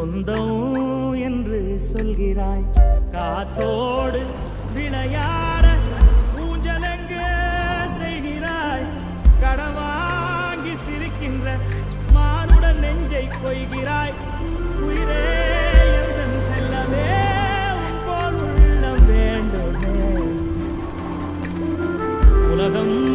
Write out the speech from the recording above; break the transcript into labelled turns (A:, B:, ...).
A: சொந்தம் என்று சொல்கிறாய். காத்தோடு விளையாட ஊஞ்சலங்க செய்கிறாய். கடவாங்கி சிரிக்கின்ற மானுடன் நெஞ்சை கொய்கிறாய். உயிரே எந்தன் செல்லவே உன் போல் உள்ளம் வேண்டுமே. உலகம்